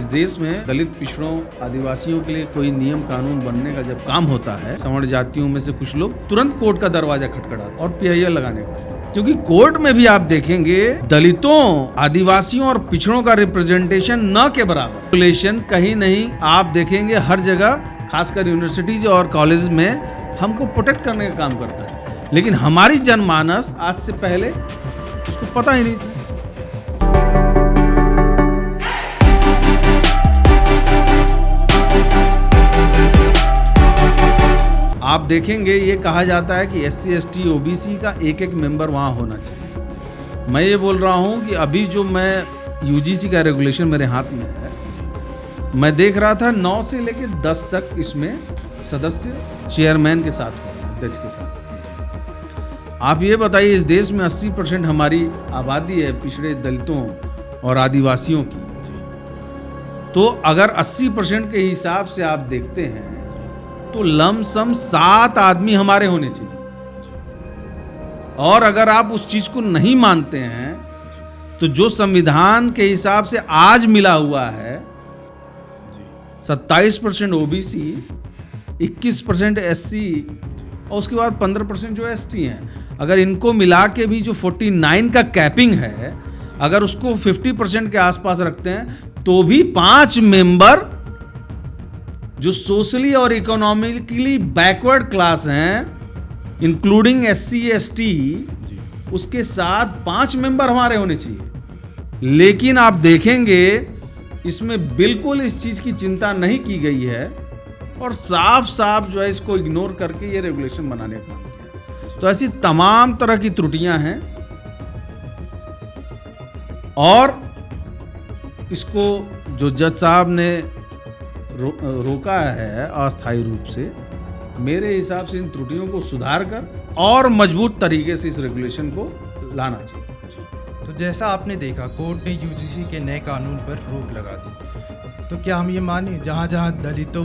इस देश में दलित पिछड़ों आदिवासियों के लिए कोई नियम कानून बनने का जब काम होता है, सवर्ण जातियों में से कुछ लोग तुरंत कोर्ट का दरवाजा खटखटाते और पीआईएल लगाने का, क्योंकि कोर्ट में भी आप देखेंगे दलितों, आदिवासियों और पिछड़ों का रिप्रेजेंटेशन न के बराबर। रेगुलेशन कहीं नहीं आप देखेंगे, हर जगह खासकर यूनिवर्सिटीज और कॉलेज में हमको प्रोटेक्ट करने का काम करता है, लेकिन हमारी जनमानस आज से पहले उसको पता ही नहीं था। आप देखेंगे ये कहा जाता है कि SC ST OBC का एक एक मेंबर वहाँ होना चाहिए। मैं ये बोल रहा हूँ कि अभी जो मैं UGC का रेगुलेशन मेरे हाथ में है, मैं देख रहा था 9 से लेकर 10 तक इसमें सदस्य चेयरमैन के साथ होगा, अध्यक्ष के साथ। आप ये बताइए, इस देश में 80% हमारी आबादी है पिछड़े दलितों और आदिवासियों की, तो अगर 80% के हिसाब से आप देखते हैं तो लमसम 7 आदमी हमारे होने चाहिए। और अगर आप उस चीज को नहीं मानते हैं तो जो संविधान के हिसाब से आज मिला हुआ है 27% OBC, 21% SC और उसके बाद 15% जो ST हैं, अगर इनको मिला के भी जो 49 का कैपिंग है, अगर उसको 50% के आसपास रखते हैं तो भी 5 मेंबर जो सोशली और इकोनॉमिकली बैकवर्ड क्लास हैं, इंक्लूडिंग SC ST, उसके साथ 5 मेंबर हमारे होने चाहिए। लेकिन आप देखेंगे इसमें बिल्कुल इस चीज की चिंता नहीं की गई है और साफ साफ जो है इसको इग्नोर करके ये रेगुलेशन बनाने का काम किया। तो ऐसी तमाम तरह की त्रुटियां हैं और इसको जो जज साहब ने रोका है अस्थायी रूप से, मेरे हिसाब से इन त्रुटियों को सुधार कर और मजबूत तरीके से इस रेगुलेशन को लाना चाहिए। तो जैसा आपने देखा, कोर्ट ने UGC के नए कानून पर रोक लगा दी, तो क्या हम ये माने जहाँ जहाँ दलितों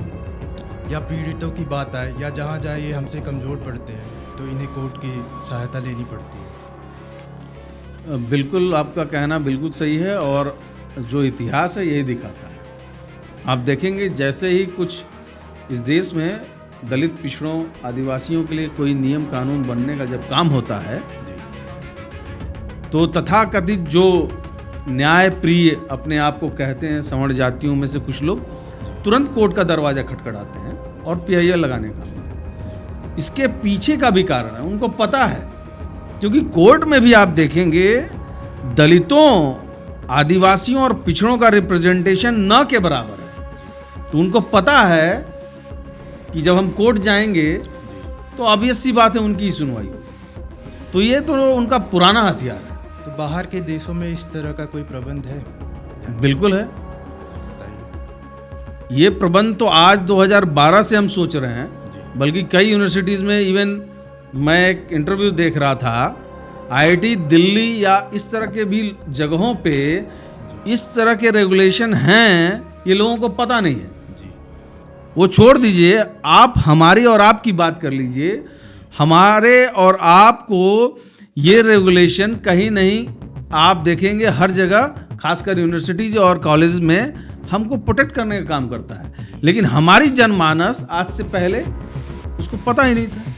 या पीड़ितों की बात आए या जहाँ जहाँ ये हमसे कमज़ोर पड़ते हैं तो इन्हें कोर्ट की सहायता लेनी पड़ती है? बिल्कुल, आपका कहना बिल्कुल सही है और जो इतिहास है यही दिखाता है। आप देखेंगे जैसे ही कुछ इस देश में दलित पिछड़ों आदिवासियों के लिए कोई नियम कानून बनने का जब काम होता है तो तथाकथित जो न्याय प्रिय अपने आप को कहते हैं सवर्ण जातियों में से कुछ लोग तुरंत कोर्ट का दरवाजा खटखटाते हैं और पीआईएल लगाने का। इसके पीछे का भी कारण है, उनको पता है, क्योंकि कोर्ट में भी आप देखेंगे दलितों, आदिवासियों और पिछड़ों का रिप्रेजेंटेशन न के बराबर है। तो उनको पता है कि जब हम कोर्ट जाएंगे तो ऑब्वियस सी बात है उनकी ही सुनवाई होगी। तो ये तो उनका पुराना हथियार है। तो बाहर के देशों में इस तरह का कोई प्रबंध है? बिल्कुल है। ये प्रबंध तो आज 2012 से हम सोच रहे हैं, बल्कि कई यूनिवर्सिटीज़ में, इवन मैं एक इंटरव्यू देख रहा था, IIT दिल्ली या इस तरह के भी जगहों पे इस तरह के रेगुलेशन हैं, ये लोगों को पता नहीं है। वो छोड़ दीजिए, आप हमारी और आपकी बात कर लीजिए, हमारे और आपको ये रेगुलेशन कहीं नहीं आप देखेंगे, हर जगह खासकर यूनिवर्सिटीज और कॉलेज में हमको प्रोटेक्ट करने का काम करता है, लेकिन हमारी जनमानस आज से पहले उसको पता ही नहीं था।